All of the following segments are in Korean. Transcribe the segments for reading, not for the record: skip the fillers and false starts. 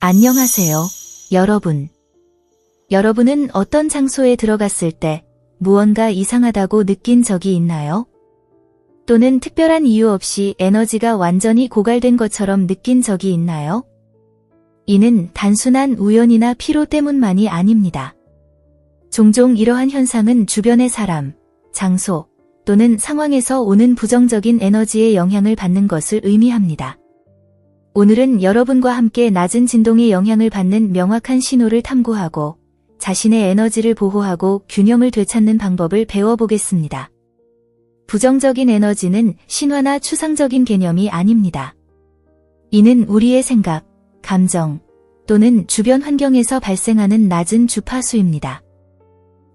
안녕하세요, 여러분. 여러분은 어떤 장소에 들어갔을 때 무언가 이상하다고 느낀 적이 있나요? 또는 특별한 이유 없이 에너지가 완전히 고갈된 것처럼 느낀 적이 있나요? 이는 단순한 우연이나 피로 때문만이 아닙니다. 종종 이러한 현상은 주변의 사람, 장소 또는 상황에서 오는 부정적인 에너지의 영향을 받는 것을 의미합니다. 오늘은 여러분과 함께 낮은 진동의 영향을 받는 명확한 신호를 탐구하고 자신의 에너지를 보호하고 균형을 되찾는 방법을 배워보겠습니다. 부정적인 에너지는 신화나 추상적인 개념이 아닙니다. 이는 우리의 생각, 감정 또는 주변 환경에서 발생하는 낮은 주파수입니다.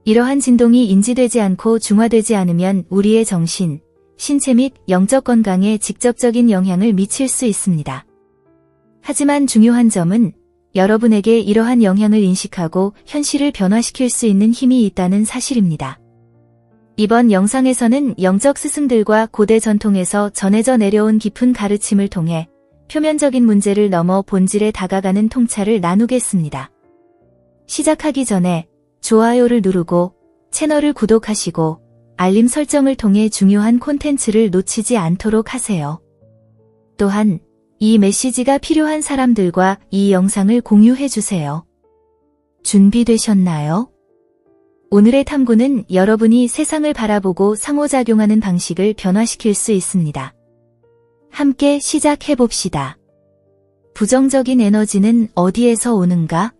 이러한 진동이 인지되지 않고 중화되지 않으면 우리의 정신, 신체 및 영적 건강에 직접적인 영향을 미칠 수 있습니다. 하지만 중요한 점은 여러분에게 이러한 영향을 인식하고 현실을 변화시킬 수 있는 힘이 있다는 사실입니다. 이번 영상에서는 영적 스승들과 고대 전통에서 전해져 내려온 깊은 가르침을 통해 표면적인 문제를 넘어 본질에 다가가는 통찰을 나누겠습니다. 시작하기 전에 좋아요를 누르고 채널을 구독하시고 알림 설정을 통해 중요한 콘텐츠를 놓치지 않도록 하세요. 또한 이 메시지가 필요한 사람들과 이 영상을 공유해주세요. 준비되셨나요? 오늘의 탐구는 여러분이 세상을 바라보고 상호작용하는 방식을 변화시킬 수 있습니다. 함께 시작해봅시다. 부정적인 에너지는 어디에서 오는가?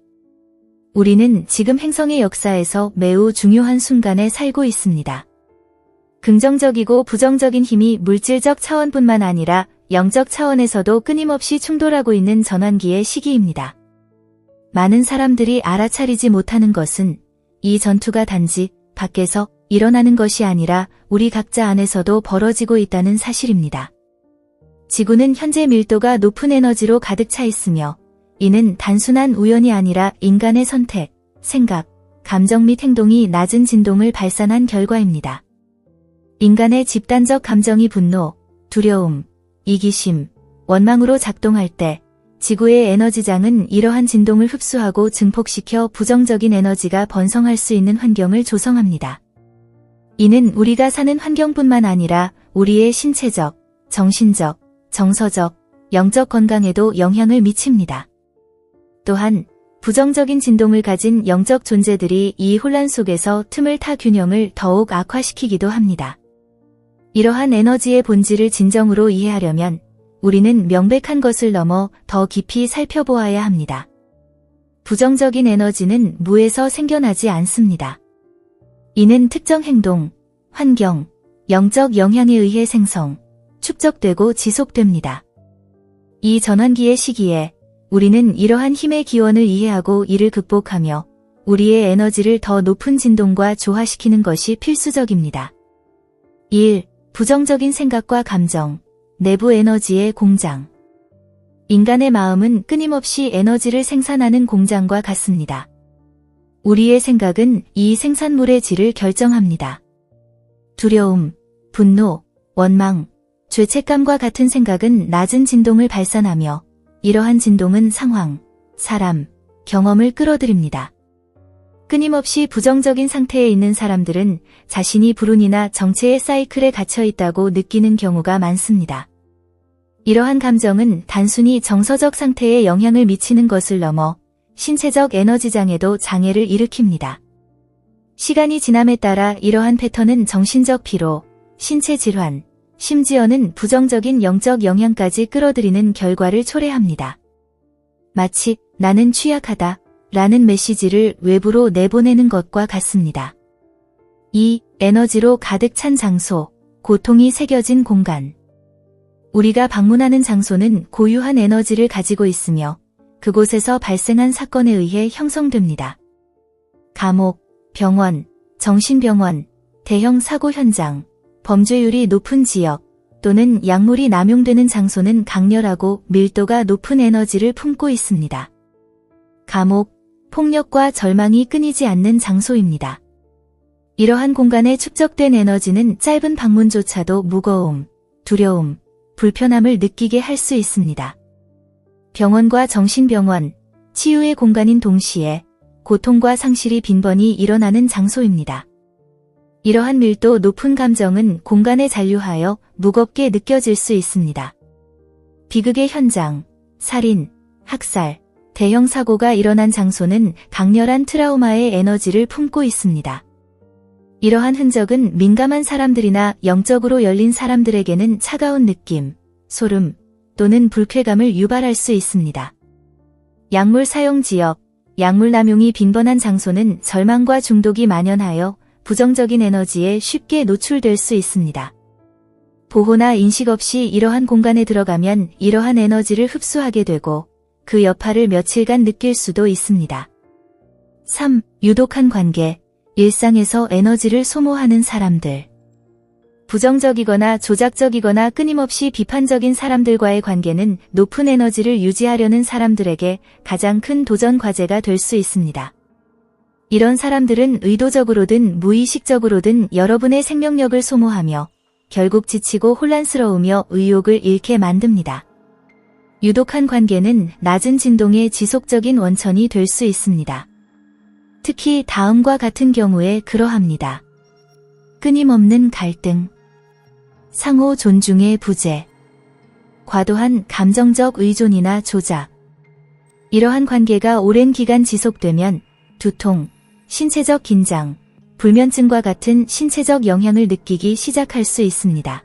우리는 지금 행성의 역사에서 매우 중요한 순간에 살고 있습니다. 긍정적이고 부정적인 힘이 물질적 차원뿐만 아니라 영적 차원에서도 끊임없이 충돌하고 있는 전환기의 시기입니다. 많은 사람들이 알아차리지 못하는 것은 이 전투가 단지 밖에서 일어나는 것이 아니라 우리 각자 안에서도 벌어지고 있다는 사실입니다. 지구는 현재 밀도가 높은 에너지로 가득 차 있으며 이는 단순한 우연이 아니라 인간의 선택, 생각, 감정 및 행동이 낮은 진동을 발산한 결과입니다. 인간의 집단적 감정이 분노, 두려움, 이기심, 원망으로 작동할 때 지구의 에너지장은 이러한 진동을 흡수하고 증폭시켜 부정적인 에너지가 번성할 수 있는 환경을 조성합니다. 이는 우리가 사는 환경뿐만 아니라 우리의 신체적, 정신적, 정서적, 영적 건강에도 영향을 미칩니다. 또한 부정적인 진동을 가진 영적 존재들이 이 혼란 속에서 틈을 타 균형을 더욱 악화시키기도 합니다. 이러한 에너지의 본질을 진정으로 이해하려면 우리는 명백한 것을 넘어 더 깊이 살펴보아야 합니다. 부정적인 에너지는 무에서 생겨나지 않습니다. 이는 특정 행동, 환경, 영적 영향에 의해 생성, 축적되고 지속됩니다. 이 전환기의 시기에 우리는 이러한 힘의 기원을 이해하고 이를 극복하며 우리의 에너지를 더 높은 진동과 조화시키는 것이 필수적입니다. 1. 부정적인 생각과 감정, 내부 에너지의 공장. 인간의 마음은 끊임없이 에너지를 생산하는 공장과 같습니다. 우리의 생각은 이 생산물의 질을 결정합니다. 두려움, 분노, 원망, 죄책감과 같은 생각은 낮은 진동을 발산하며 이러한 진동은 상황, 사람, 경험을 끌어들입니다. 끊임없이 부정적인 상태에 있는 사람들은 자신이 불운이나 정체의 사이클에 갇혀 있다고 느끼는 경우가 많습니다. 이러한 감정은 단순히 정서적 상태에 영향을 미치는 것을 넘어 신체적 에너지장에도 장애를 일으킵니다. 시간이 지남에 따라 이러한 패턴은 정신적 피로, 신체 질환, 심지어는 부정적인 영적 영향까지 끌어들이는 결과를 초래합니다. 마치 나는 취약하다 라는 메시지를 외부로 내보내는 것과 같습니다. 2. 에너지로 가득 찬 장소, 고통이 새겨진 공간. 우리가 방문하는 장소는 고유한 에너지를 가지고 있으며 그곳에서 발생한 사건에 의해 형성됩니다. 감옥, 병원, 정신병원, 대형 사고 현장, 범죄율이 높은 지역 또는 약물이 남용되는 장소는 강렬하고 밀도가 높은 에너지를 품고 있습니다. 감옥, 폭력과 절망이 끊이지 않는 장소입니다. 이러한 공간에 축적된 에너지는 짧은 방문조차도 무거움, 두려움, 불편함을 느끼게 할 수 있습니다. 병원과 정신병원, 치유의 공간인 동시에 고통과 상실이 빈번히 일어나는 장소입니다. 이러한 밀도 높은 감정은 공간에 잔류하여 무겁게 느껴질 수 있습니다. 비극의 현장, 살인, 학살, 대형 사고가 일어난 장소는 강렬한 트라우마의 에너지를 품고 있습니다. 이러한 흔적은 민감한 사람들이나 영적으로 열린 사람들에게는 차가운 느낌, 소름 또는 불쾌감을 유발할 수 있습니다. 약물 사용 지역, 약물 남용이 빈번한 장소는 절망과 중독이 만연하여 부정적인 에너지에 쉽게 노출될 수 있습니다. 보호나 인식 없이 이러한 공간에 들어가면 이러한 에너지를 흡수하게 되고 그 여파를 며칠간 느낄 수도 있습니다. 3. 유독한 관계, 일상에서 에너지를 소모하는 사람들. 부정적이거나 조작적이거나 끊임없이 비판적인 사람들과의 관계는 높은 에너지를 유지하려는 사람들에게 가장 큰 도전 과제가 될 수 있습니다. 이런 사람들은 의도적으로든 무의식적으로든 여러분의 생명력을 소모하며 결국 지치고 혼란스러우며 의욕을 잃게 만듭니다. 유독한 관계는 낮은 진동의 지속적인 원천이 될 수 있습니다. 특히 다음과 같은 경우에 그러합니다. 끊임없는 갈등, 상호 존중의 부재, 과도한 감정적 의존이나 조작. 이러한 관계가 오랜 기간 지속되면 두통, 신체적 긴장, 불면증과 같은 신체적 영향을 느끼기 시작할 수 있습니다.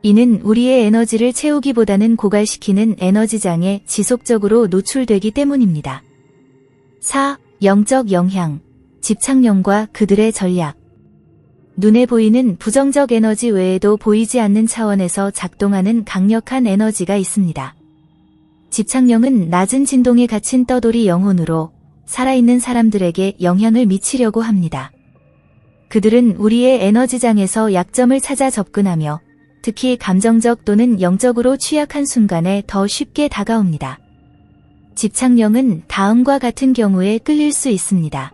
이는 우리의 에너지를 채우기보다는 고갈시키는 에너지장에 지속적으로 노출되기 때문입니다. 4. 영적 영향, 집착령과 그들의 전략. 눈에 보이는 부정적 에너지 외에도 보이지 않는 차원에서 작동하는 강력한 에너지가 있습니다. 집착령은 낮은 진동에 갇힌 떠돌이 영혼으로 살아있는 사람들에게 영향을 미치려고 합니다. 그들은 우리의 에너지장에서 약점을 찾아 접근하며 특히 감정적 또는 영적으로 취약한 순간에 더 쉽게 다가옵니다. 집착령은 다음과 같은 경우에 끌릴 수 있습니다.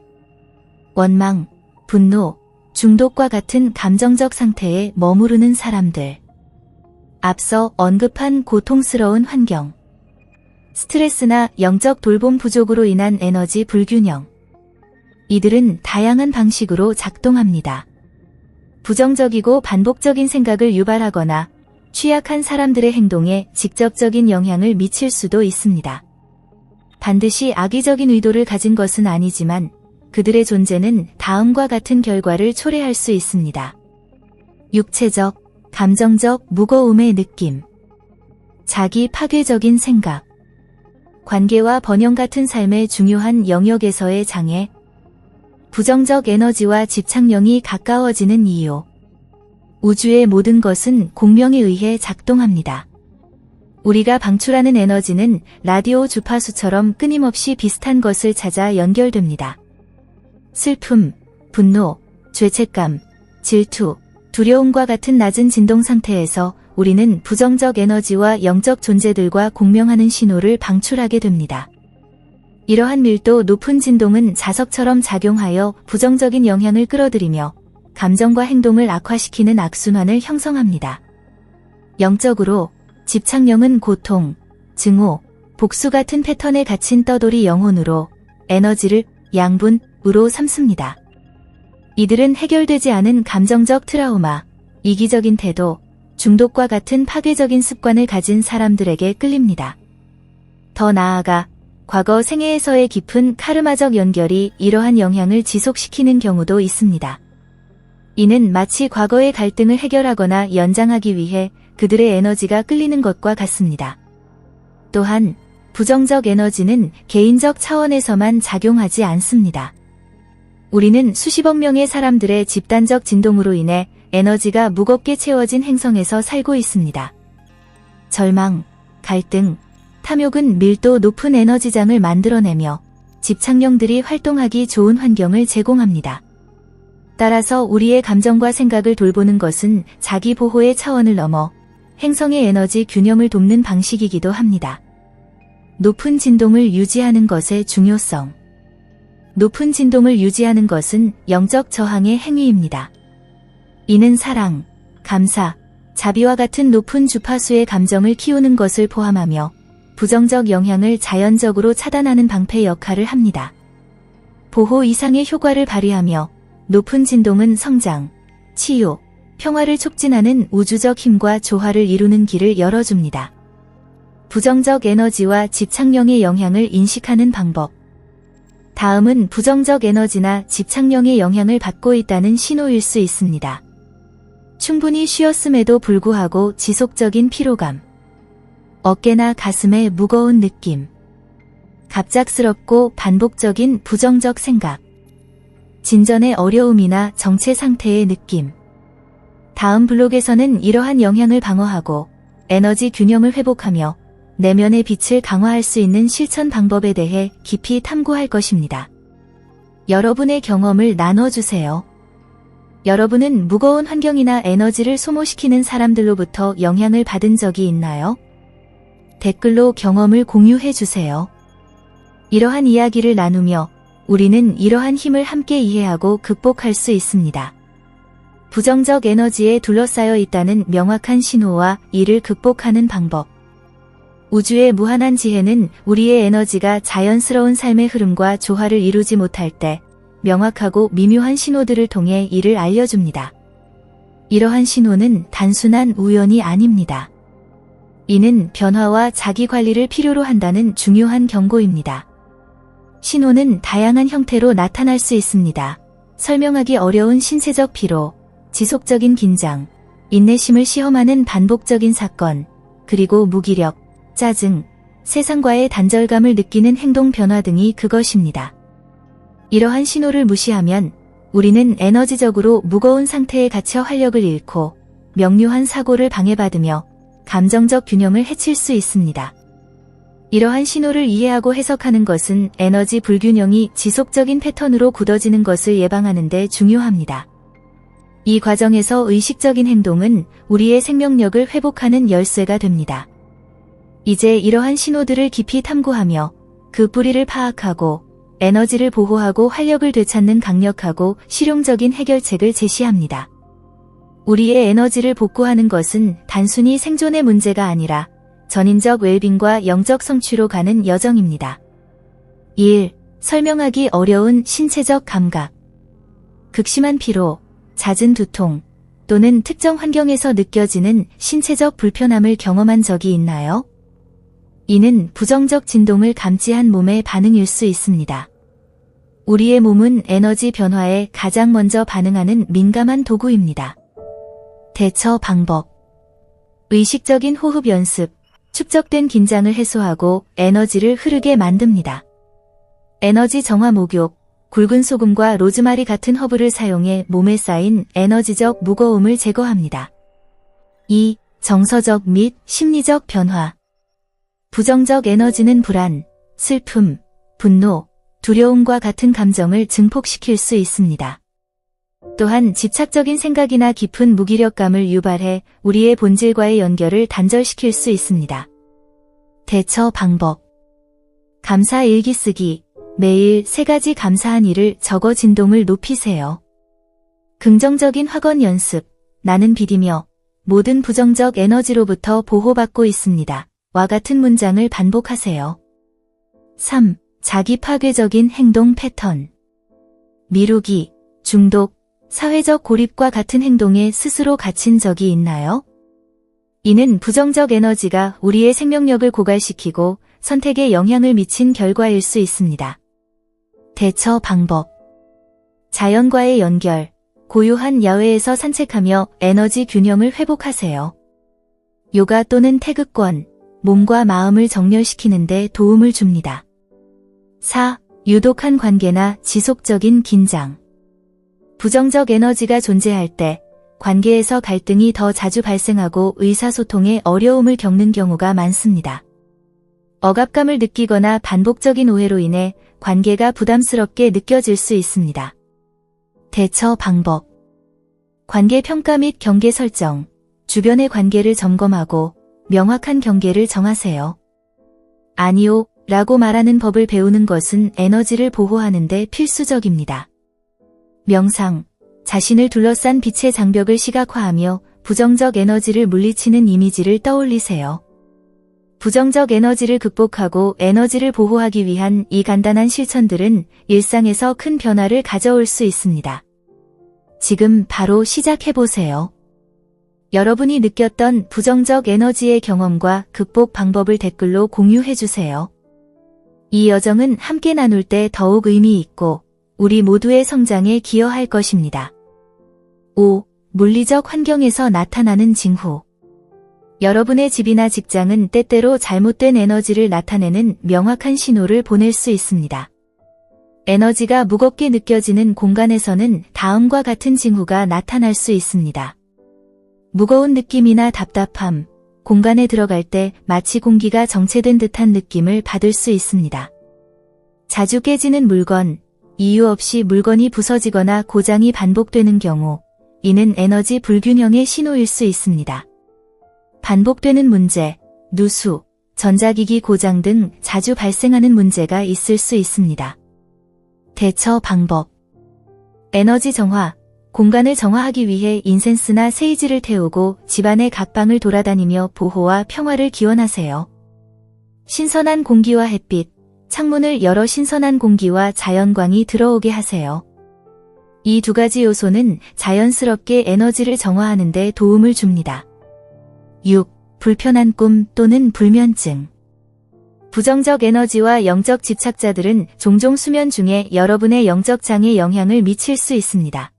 원망, 분노, 중독과 같은 감정적 상태에 머무르는 사람들. 앞서 언급한 고통스러운 환경. 스트레스나 영적 돌봄 부족으로 인한 에너지 불균형. 이들은 다양한 방식으로 작동합니다. 부정적이고 반복적인 생각을 유발하거나 취약한 사람들의 행동에 직접적인 영향을 미칠 수도 있습니다. 반드시 악의적인 의도를 가진 것은 아니지만 그들의 존재는 다음과 같은 결과를 초래할 수 있습니다. 육체적, 감정적 무거움의 느낌, 자기 파괴적인 생각, 관계와 번영 같은 삶의 중요한 영역에서의 장애, 부정적 에너지와 집착령이 가까워지는 이유. 우주의 모든 것은 공명에 의해 작동합니다. 우리가 방출하는 에너지는 라디오 주파수처럼 끊임없이 비슷한 것을 찾아 연결됩니다. 슬픔, 분노, 죄책감, 질투, 두려움과 같은 낮은 진동 상태에서 우리는 부정적 에너지와 영적 존재들과 공명하는 신호를 방출하게 됩니다. 이러한 밀도 높은 진동은 자석처럼 작용하여 부정적인 영향을 끌어들이며 감정과 행동을 악화시키는 악순환을 형성합니다. 영적으로 집착령은 고통, 증오, 복수 같은 패턴에 갇힌 떠돌이 영혼으로 에너지를 양분으로 삼습니다. 이들은 해결되지 않은 감정적 트라우마, 이기적인 태도, 중독과 같은 파괴적인 습관을 가진 사람들에게 끌립니다. 더 나아가 과거 생애에서의 깊은 카르마적 연결이 이러한 영향을 지속시키는 경우도 있습니다. 이는 마치 과거의 갈등을 해결하거나 연장하기 위해 그들의 에너지가 끌리는 것과 같습니다. 또한 부정적 에너지는 개인적 차원에서만 작용하지 않습니다. 우리는 수십억 명의 사람들의 집단적 진동으로 인해 에너지가 무겁게 채워진 행성에서 살고 있습니다. 절망, 갈등, 탐욕은 밀도 높은 에너지장을 만들어내며 집착령들이 활동하기 좋은 환경을 제공합니다. 따라서 우리의 감정과 생각을 돌보는 것은 자기 보호의 차원을 넘어 행성의 에너지 균형을 돕는 방식이기도 합니다. 높은 진동을 유지하는 것의 중요성. 높은 진동을 유지하는 것은 영적 저항의 행위입니다. 이는 사랑, 감사, 자비와 같은 높은 주파수의 감정을 키우는 것을 포함하며 부정적 영향을 자연적으로 차단하는 방패 역할을 합니다. 보호 이상의 효과를 발휘하며 높은 진동은 성장, 치유, 평화를 촉진하는 우주적 힘과 조화를 이루는 길을 열어줍니다. 부정적 에너지와 집착령의 영향을 인식하는 방법. 다음은 부정적 에너지나 집착령의 영향을 받고 있다는 신호일 수 있습니다. 충분히 쉬었음에도 불구하고 지속적인 피로감, 어깨나 가슴에 무거운 느낌, 갑작스럽고 반복적인 부정적 생각, 진전의 어려움이나 정체 상태의 느낌. 다음 블록에서는 이러한 영향을 방어하고 에너지 균형을 회복하며 내면의 빛을 강화할 수 있는 실천 방법에 대해 깊이 탐구할 것입니다. 여러분의 경험을 나눠주세요. 여러분은 무거운 환경이나 에너지를 소모시키는 사람들로부터 영향을 받은 적이 있나요? 댓글로 경험을 공유해주세요. 이러한 이야기를 나누며 우리는 이러한 힘을 함께 이해하고 극복할 수 있습니다. 부정적 에너지에 둘러싸여 있다는 명확한 신호와 이를 극복하는 방법. 우주의 무한한 지혜는 우리의 에너지가 자연스러운 삶의 흐름과 조화를 이루지 못할 때 명확하고 미묘한 신호들을 통해 이를 알려줍니다. 이러한 신호는 단순한 우연이 아닙니다. 이는 변화와 자기 관리를 필요로 한다는 중요한 경고입니다. 신호는 다양한 형태로 나타날 수 있습니다. 설명하기 어려운 신체적 피로, 지속적인 긴장, 인내심을 시험하는 반복적인 사건, 그리고 무기력, 짜증, 세상과의 단절감을 느끼는 행동 변화 등이 그것입니다. 이러한 신호를 무시하면 우리는 에너지적으로 무거운 상태에 갇혀 활력을 잃고 명료한 사고를 방해받으며 감정적 균형을 해칠 수 있습니다. 이러한 신호를 이해하고 해석하는 것은 에너지 불균형이 지속적인 패턴으로 굳어지는 것을 예방하는 데 중요합니다. 이 과정에서 의식적인 행동은 우리의 생명력을 회복하는 열쇠가 됩니다. 이제 이러한 신호들을 깊이 탐구하며 그 뿌리를 파악하고 에너지를 보호하고 활력을 되찾는 강력하고 실용적인 해결책을 제시합니다. 우리의 에너지를 복구하는 것은 단순히 생존의 문제가 아니라 전인적 웰빙과 영적 성취로 가는 여정입니다. 1. 설명하기 어려운 신체적 감각. 극심한 피로, 잦은 두통, 또는 특정 환경에서 느껴지는 신체적 불편함을 경험한 적이 있나요? 이는 부정적 진동을 감지한 몸의 반응일 수 있습니다. 우리의 몸은 에너지 변화에 가장 먼저 반응하는 민감한 도구입니다. 대처 방법. 의식적인 호흡 연습, 축적된 긴장을 해소하고 에너지를 흐르게 만듭니다. 에너지 정화 목욕, 굵은 소금과 로즈마리 같은 허브를 사용해 몸에 쌓인 에너지적 무거움을 제거합니다. 2. 정서적 및 심리적 변화. 부정적 에너지는 불안, 슬픔, 분노, 두려움과 같은 감정을 증폭시킬 수 있습니다. 또한 집착적인 생각이나 깊은 무기력감을 유발해 우리의 본질과의 연결을 단절시킬 수 있습니다. 대처 방법. 감사 일기 쓰기. 매일 3가지 감사한 일을 적어 진동을 높이세요. 긍정적인 확언 연습. 나는 비디며 모든 부정적 에너지로부터 보호받고 있습니다. 와 같은 문장을 반복하세요. 3. 자기 파괴적인 행동 패턴. 미루기, 중독, 사회적 고립과 같은 행동에 스스로 갇힌 적이 있나요? 이는 부정적 에너지가 우리의 생명력을 고갈시키고 선택에 영향을 미친 결과일 수 있습니다. 대처 방법. 자연과의 연결, 고요한 야외에서 산책하며 에너지 균형을 회복하세요. 요가 또는 태극권, 몸과 마음을 정렬시키는 데 도움을 줍니다. 4. 유독한 관계나 지속적인 긴장. 부정적 에너지가 존재할 때 관계에서 갈등이 더 자주 발생하고 의사소통에 어려움을 겪는 경우가 많습니다. 억압감을 느끼거나 반복적인 오해로 인해 관계가 부담스럽게 느껴질 수 있습니다. 대처 방법. 관계 평가 및 경계 설정. 주변의 관계를 점검하고 명확한 경계를 정하세요. 아니요, 라고 말하는 법을 배우는 것은 에너지를 보호하는 데 필수적입니다. 명상. 자신을 둘러싼 빛의 장벽을 시각화하며 부정적 에너지를 물리치는 이미지를 떠올리세요. 부정적 에너지를 극복하고 에너지를 보호하기 위한 이 간단한 실천들은 일상에서 큰 변화를 가져올 수 있습니다. 지금 바로 시작해보세요. 여러분이 느꼈던 부정적 에너지의 경험과 극복 방법을 댓글로 공유해주세요. 이 여정은 함께 나눌 때 더욱 의미 있고 우리 모두의 성장에 기여할 것입니다. 5. 물리적 환경에서 나타나는 징후. 여러분의 집이나 직장은 때때로 잘못된 에너지를 나타내는 명확한 신호를 보낼 수 있습니다. 에너지가 무겁게 느껴지는 공간에서는 다음과 같은 징후가 나타날 수 있습니다. 무거운 느낌이나 답답함, 공간에 들어갈 때 마치 공기가 정체된 듯한 느낌을 받을 수 있습니다. 자주 깨지는 물건, 이유 없이 물건이 부서지거나 고장이 반복되는 경우, 이는 에너지 불균형의 신호일 수 있습니다. 반복되는 문제, 누수, 전자기기 고장 등 자주 발생하는 문제가 있을 수 있습니다. 대처 방법. 에너지 정화. 공간을 정화하기 위해 인센스나 세이지를 태우고 집안의 각 방을 돌아다니며 보호와 평화를 기원하세요. 신선한 공기와 햇빛. 창문을 열어 신선한 공기와 자연광이 들어오게 하세요. 이 두 가지 요소는 자연스럽게 에너지를 정화하는 데 도움을 줍니다. 6. 불편한 꿈 또는 불면증. 부정적 에너지와 영적 집착자들은 종종 수면 중에 여러분의 영적 장에 영향을 미칠 수 있습니다.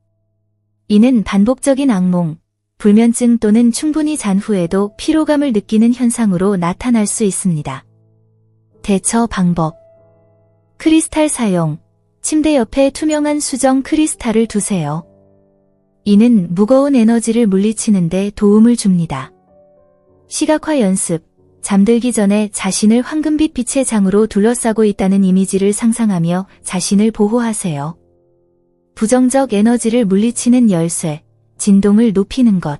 이는 반복적인 악몽, 불면증 또는 충분히 잔 후에도 피로감을 느끼는 현상으로 나타날 수 있습니다. 대처 방법. 크리스탈 사용. 침대 옆에 투명한 수정 크리스탈을 두세요. 이는 무거운 에너지를 물리치는 데 도움을 줍니다. 시각화 연습. 잠들기 전에 자신을 황금빛 빛의 장으로 둘러싸고 있다는 이미지를 상상하며 자신을 보호하세요. 부정적 에너지를 물리치는 열쇠, 진동을 높이는 것.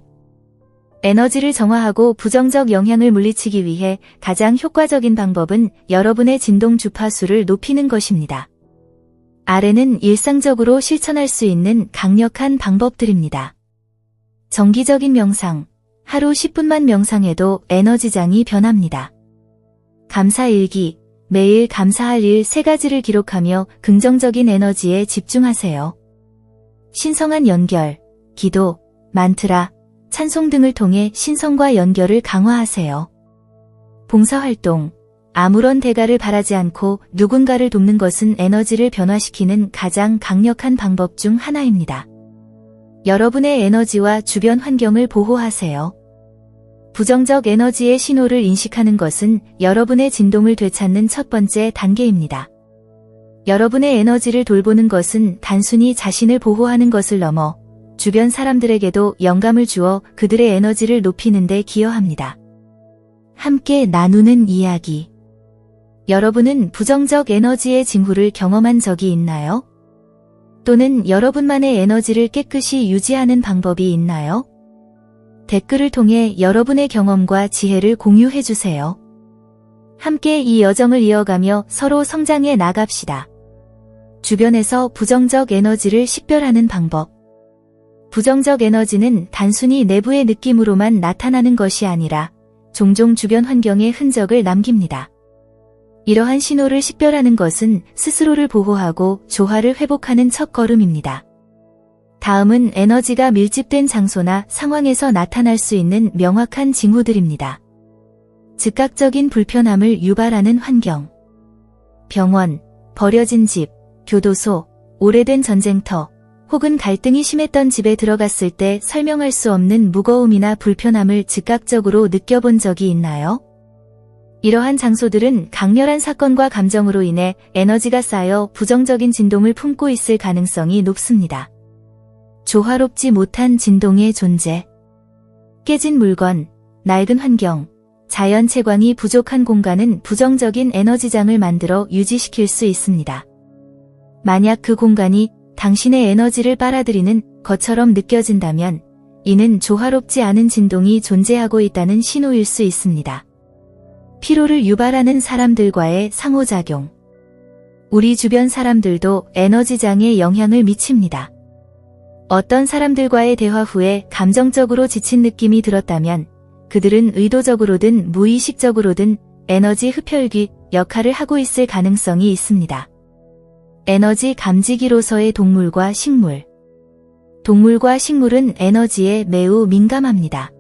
에너지를 정화하고 부정적 영향을 물리치기 위해 가장 효과적인 방법은 여러분의 진동 주파수를 높이는 것입니다. 아래는 일상적으로 실천할 수 있는 강력한 방법들입니다. 정기적인 명상. 하루 10분만 명상해도 에너지장이 변합니다. 감사일기. 매일 감사할 일 3가지를 기록하며 긍정적인 에너지에 집중하세요. 신성한 연결. 기도, 만트라, 찬송 등을 통해 신성과 연결을 강화하세요. 봉사활동. 아무런 대가를 바라지 않고 누군가를 돕는 것은 에너지를 변화시키는 가장 강력한 방법 중 하나입니다. 여러분의 에너지와 주변 환경을 보호하세요. 부정적 에너지의 신호를 인식하는 것은 여러분의 진동을 되찾는 첫 번째 단계입니다. 여러분의 에너지를 돌보는 것은 단순히 자신을 보호하는 것을 넘어 주변 사람들에게도 영감을 주어 그들의 에너지를 높이는 데 기여합니다. 함께 나누는 이야기. 여러분은 부정적 에너지의 징후를 경험한 적이 있나요? 또는 여러분만의 에너지를 깨끗이 유지하는 방법이 있나요? 댓글을 통해 여러분의 경험과 지혜를 공유해주세요. 함께 이 여정을 이어가며 서로 성장해 나갑시다. 주변에서 부정적 에너지를 식별하는 방법. 부정적 에너지는 단순히 내부의 느낌으로만 나타나는 것이 아니라 종종 주변 환경에 흔적을 남깁니다. 이러한 신호를 식별하는 것은 스스로를 보호하고 조화를 회복하는 첫걸음입니다. 다음은 에너지가 밀집된 장소나 상황에서 나타날 수 있는 명확한 징후들입니다. 즉각적인 불편함을 유발하는 환경. 병원, 버려진 집, 교도소, 오래된 전쟁터, 혹은 갈등이 심했던 집에 들어갔을 때 설명할 수 없는 무거움이나 불편함을 즉각적으로 느껴본 적이 있나요? 이러한 장소들은 강렬한 사건과 감정으로 인해 에너지가 쌓여 부정적인 진동을 품고 있을 가능성이 높습니다. 조화롭지 못한 진동의 존재. 깨진 물건, 낡은 환경, 자연 채광이 부족한 공간은 부정적인 에너지장을 만들어 유지시킬 수 있습니다. 만약 그 공간이 당신의 에너지를 빨아들이는 것처럼 느껴진다면 이는 조화롭지 않은 진동이 존재하고 있다는 신호일 수 있습니다. 피로를 유발하는 사람들과의 상호작용. 우리 주변 사람들도 에너지장에 영향을 미칩니다. 어떤 사람들과의 대화 후에 감정적으로 지친 느낌이 들었다면 그들은 의도적으로든 무의식적으로든 에너지 흡혈귀 역할을 하고 있을 가능성이 있습니다. 에너지 감지기로서의 동물과 식물. 동물과 식물은 에너지에 매우 민감합니다.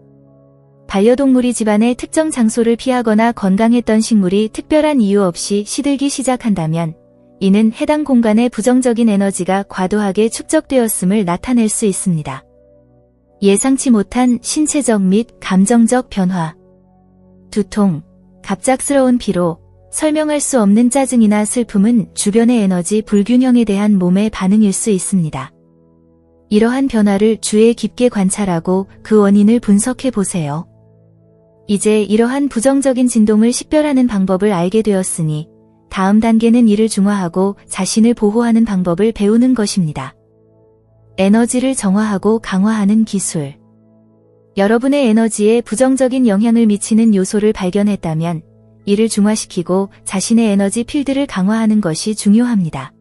반려동물이 집안의 특정 장소를 피하거나 건강했던 식물이 특별한 이유 없이 시들기 시작한다면 이는 해당 공간에 부정적인 에너지가 과도하게 축적되었음을 나타낼 수 있습니다. 예상치 못한 신체적 및 감정적 변화. 두통, 갑작스러운 피로, 설명할 수 없는 짜증이나 슬픔은 주변의 에너지 불균형에 대한 몸의 반응일 수 있습니다. 이러한 변화를 주의 깊게 관찰하고 그 원인을 분석해 보세요. 이제 이러한 부정적인 진동을 식별하는 방법을 알게 되었으니 다음 단계는 이를 중화하고 자신을 보호하는 방법을 배우는 것입니다. 에너지를 정화하고 강화하는 기술. 여러분의 에너지에 부정적인 영향을 미치는 요소를 발견했다면 이를 중화시키고 자신의 에너지 필드를 강화하는 것이 중요합니다.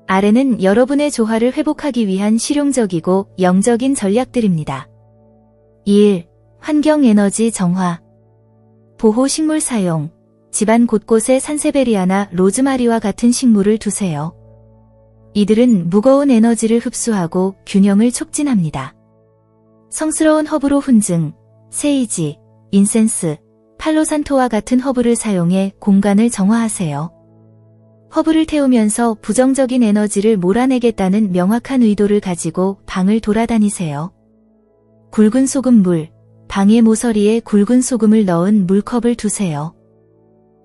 아래는 여러분의 조화를 회복하기 위한 실용적이고 영적인 전략들입니다. 1. 환경 에너지 정화. 보호 식물 사용. 집안 곳곳에 산세베리아나 로즈마리와 같은 식물을 두세요. 이들은 무거운 에너지를 흡수하고 균형을 촉진합니다. 성스러운 허브로 훈증, 세이지, 인센스, 팔로산토와 같은 허브를 사용해 공간을 정화하세요. 허브를 태우면서 부정적인 에너지를 몰아내겠다는 명확한 의도를 가지고 방을 돌아다니세요. 굵은 소금물, 방의 모서리에 굵은 소금을 넣은 물컵을 두세요.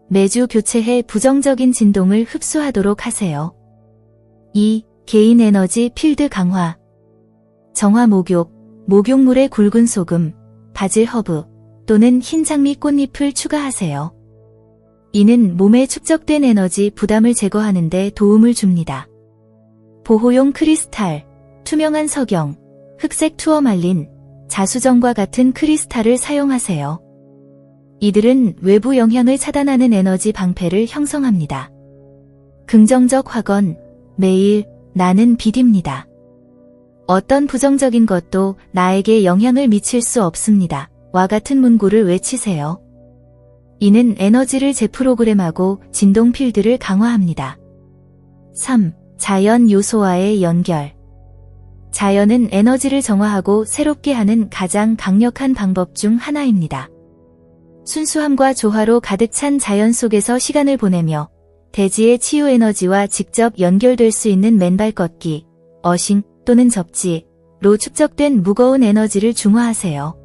매주 교체해 부정적인 진동을 흡수하도록 하세요. 2. 개인 에너지 필드 강화. 정화 목욕, 목욕물에 굵은 소금, 바질 허브 또는 흰 장미 꽃잎을 추가하세요. 이는 몸에 축적된 에너지 부담을 제거하는 데 도움을 줍니다. 보호용 크리스탈, 투명한 석영, 흑색 투어말린, 자수정과 같은 크리스탈을 사용하세요. 이들은 외부 영향을 차단하는 에너지 방패를 형성합니다. 긍정적 확언, 매일 나는 빛입니다. 어떤 부정적인 것도 나에게 영향을 미칠 수 없습니다. 와 같은 문구를 외치세요. 이는 에너지를 재프로그램하고 진동 필드를 강화합니다. 3. 자연 요소와의 연결. 자연은 에너지를 정화하고 새롭게 하는 가장 강력한 방법 중 하나입니다. 순수함과 조화로 가득 찬 자연 속에서 시간을 보내며 대지의 치유 에너지와 직접 연결될 수 있는 맨발 걷기, 어싱 또는 접지로 축적된 무거운 에너지를 중화하세요.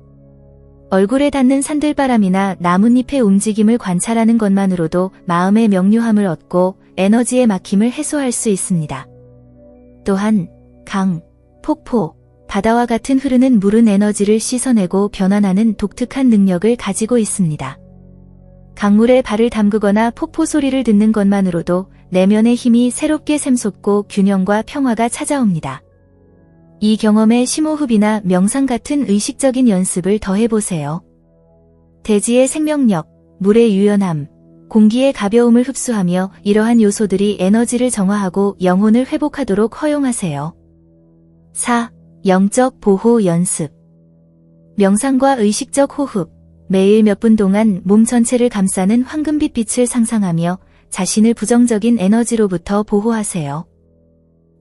얼굴에 닿는 산들바람이나 나뭇잎의 움직임을 관찰하는 것만으로도 마음의 명료함을 얻고 에너지의 막힘을 해소할 수 있습니다. 또한 강, 폭포, 바다와 같은 흐르는 물은 에너지를 씻어내고 변환하는 독특한 능력을 가지고 있습니다. 강물에 발을 담그거나 폭포 소리를 듣는 것만으로도 내면의 힘이 새롭게 샘솟고 균형과 평화가 찾아옵니다. 이 경험에 심호흡이나 명상 같은 의식적인 연습을 더해보세요. 대지의 생명력, 물의 유연함, 공기의 가벼움을 흡수하며 이러한 요소들이 에너지를 정화하고 영혼을 회복하도록 허용하세요. 4. 영적 보호 연습. 명상과 의식적 호흡, 매일 몇 분 동안 몸 전체를 감싸는 황금빛 빛을 상상하며 자신을 부정적인 에너지로부터 보호하세요.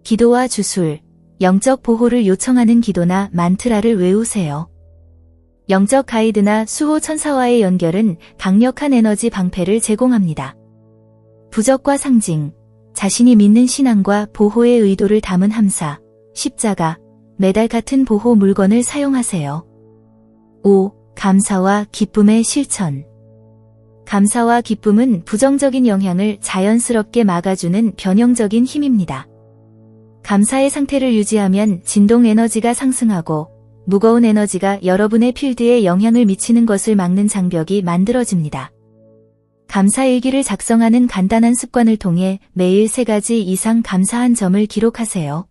기도와 주술, 영적 보호를 요청하는 기도나 만트라를 외우세요. 영적 가이드나 수호 천사와의 연결은 강력한 에너지 방패를 제공합니다. 부적과 상징, 자신이 믿는 신앙과 보호의 의도를 담은 함사, 십자가, 메달 같은 보호 물건을 사용하세요. 5. 감사와 기쁨의 실천. 감사와 기쁨은 부정적인 영향을 자연스럽게 막아주는 변형적인 힘입니다. 감사의 상태를 유지하면 진동 에너지가 상승하고 무거운 에너지가 여러분의 필드에 영향을 미치는 것을 막는 장벽이 만들어집니다. 감사일기를 작성하는 간단한 습관을 통해 매일 3가지 이상 감사한 점을 기록하세요.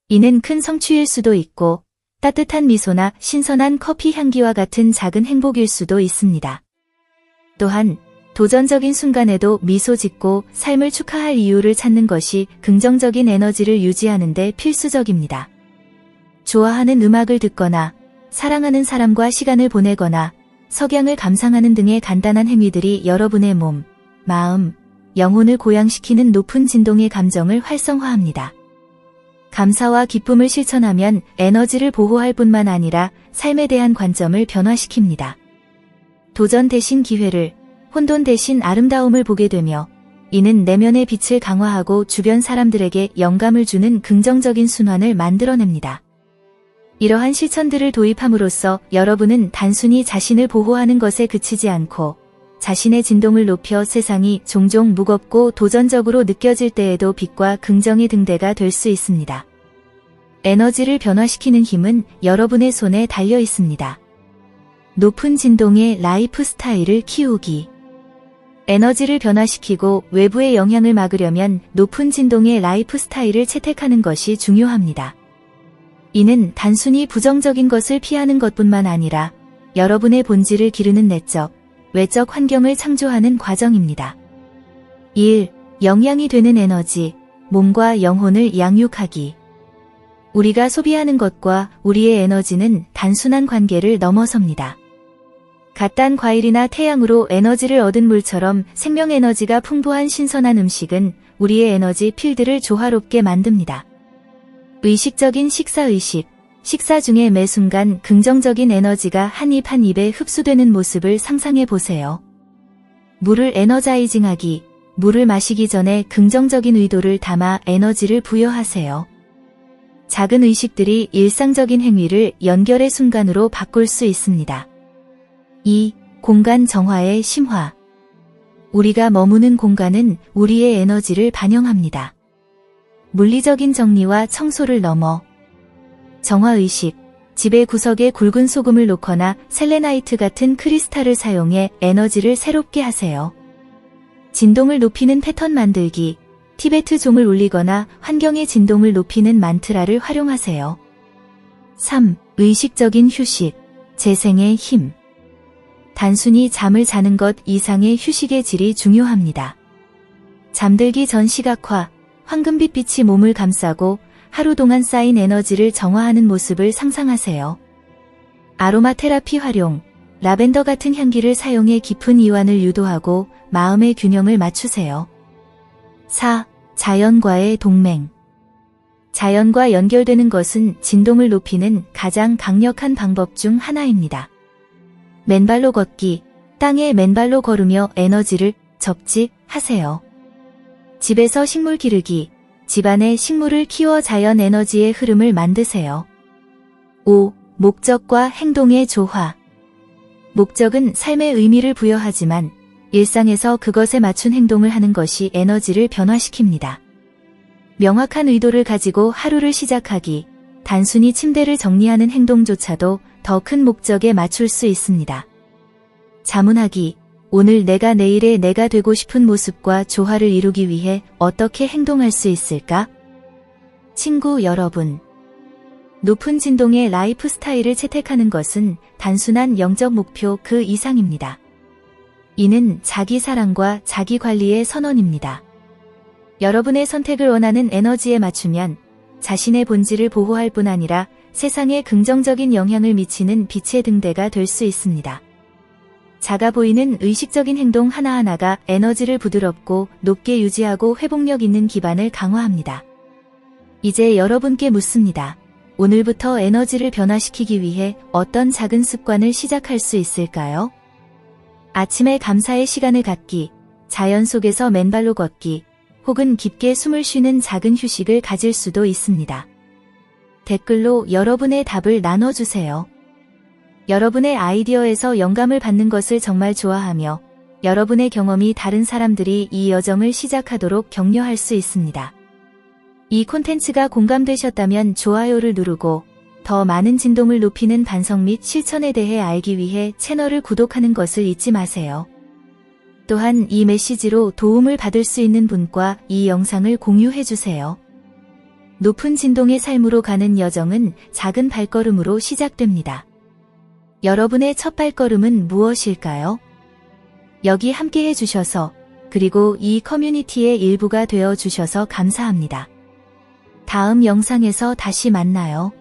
이는 큰 성취일 수도 있고 따뜻한 미소나 신선한 커피 향기와 같은 작은 행복일 수도 있습니다. 또한 도전적인 순간에도 미소 짓고 삶을 축하할 이유를 찾는 것이 긍정적인 에너지를 유지하는 데 필수적입니다. 좋아하는 음악을 듣거나 사랑하는 사람과 시간을 보내거나 석양을 감상하는 등의 간단한 행위들이 여러분의 몸, 마음, 영혼을 고양시키는 높은 진동의 감정을 활성화합니다. 감사와 기쁨을 실천하면 에너지를 보호할 뿐만 아니라 삶에 대한 관점을 변화시킵니다. 도전 대신 기회를, 혼돈 대신 아름다움을 보게 되며 이는 내면의 빛을 강화하고 주변 사람들에게 영감을 주는 긍정적인 순환을 만들어냅니다. 이러한 실천들을 도입함으로써 여러분은 단순히 자신을 보호하는 것에 그치지 않고 자신의 진동을 높여 세상이 종종 무겁고 도전적으로 느껴질 때에도 빛과 긍정의 등대가 될 수 있습니다. 에너지를 변화시키는 힘은 여러분의 손에 달려 있습니다. 높은 진동의 라이프 스타일을 키우기. 에너지를 변화시키고 외부의 영향을 막으려면 높은 진동의 라이프 스타일을 채택하는 것이 중요합니다. 이는 단순히 부정적인 것을 피하는 것뿐만 아니라 여러분의 본질을 기르는 내적, 외적 환경을 창조하는 과정입니다. 1. 영양이 되는 에너지, 몸과 영혼을 양육하기. 우리가 소비하는 것과 우리의 에너지는 단순한 관계를 넘어섭니다. 갓 딴 과일이나 태양으로 에너지를 얻은 물처럼 생명 에너지가 풍부한 신선한 음식은 우리의 에너지 필드를 조화롭게 만듭니다. 의식적인 식사의식, 식사 중에 매 순간 긍정적인 에너지가 한 입 한 입에 흡수되는 모습을 상상해 보세요. 물을 에너자이징하기, 물을 마시기 전에 긍정적인 의도를 담아 에너지를 부여하세요. 작은 의식들이 일상적인 행위를 연결의 순간으로 바꿀 수 있습니다. 2. 공간 정화의 심화. 우리가 머무는 공간은 우리의 에너지를 반영합니다. 물리적인 정리와 청소를 넘어 정화의식, 집의 구석에 굵은 소금을 놓거나 셀레나이트 같은 크리스탈을 사용해 에너지를 새롭게 하세요. 진동을 높이는 패턴 만들기, 티베트 종을 울리거나 환경의 진동을 높이는 만트라를 활용하세요. 3. 의식적인 휴식, 재생의 힘. 단순히 잠을 자는 것 이상의 휴식의 질이 중요합니다. 잠들기 전 시각화, 황금빛 빛이 몸을 감싸고 하루 동안 쌓인 에너지를 정화하는 모습을 상상하세요. 아로마 테라피 활용, 라벤더 같은 향기를 사용해 깊은 이완을 유도하고 마음의 균형을 맞추세요. 4. 자연과의 동맹. 자연과 연결되는 것은 진동을 높이는 가장 강력한 방법 중 하나입니다. 맨발로 걷기, 땅에 맨발로 걸으며 에너지를 접집하세요. 집에서 식물 기르기, 집안에 식물을 키워 자연 에너지의 흐름을 만드세요. 5. 목적과 행동의 조화. 목적은 삶의 의미를 부여하지만 일상에서 그것에 맞춘 행동을 하는 것이 에너지를 변화시킵니다. 명확한 의도를 가지고 하루를 시작하기, 단순히 침대를 정리하는 행동조차도 더 큰 목적에 맞출 수 있습니다. 자문하기, 오늘 내가 내일의 내가 되고 싶은 모습과 조화를 이루기 위해 어떻게 행동할 수 있을까? 친구 여러분, 높은 진동의 라이프 스타일을 채택하는 것은 단순한 영적 목표 그 이상입니다. 이는 자기 사랑과 자기 관리의 선언입니다. 여러분의 선택을 원하는 에너지에 맞추면 자신의 본질을 보호할 뿐 아니라 세상에 긍정적인 영향을 미치는 빛의 등대가 될 수 있습니다. 작아 보이는 의식적인 행동 하나하나가 에너지를 부드럽고 높게 유지하고 회복력 있는 기반을 강화합니다. 이제 여러분께 묻습니다. 오늘부터 에너지를 변화시키기 위해 어떤 작은 습관을 시작할 수 있을까요? 아침에 감사의 시간을 갖기, 자연 속에서 맨발로 걷기, 혹은 깊게 숨을 쉬는 작은 휴식을 가질 수도 있습니다. 댓글로 여러분의 답을 나눠주세요. 여러분의 아이디어에서 영감을 받는 것을 정말 좋아하며 여러분의 경험이 다른 사람들이 이 여정을 시작하도록 격려할 수 있습니다. 이 콘텐츠가 공감되셨다면 좋아요를 누르고 더 많은 진동을 높이는 반성 및 실천에 대해 알기 위해 채널을 구독하는 것을 잊지 마세요. 또한 이 메시지로 도움을 받을 수 있는 분과 이 영상을 공유해주세요. 높은 진동의 삶으로 가는 여정은 작은 발걸음으로 시작됩니다. 여러분의 첫 발걸음은 무엇일까요? 여기 함께 해주셔서 그리고 이 커뮤니티의 일부가 되어 주셔서 감사합니다. 다음 영상에서 다시 만나요.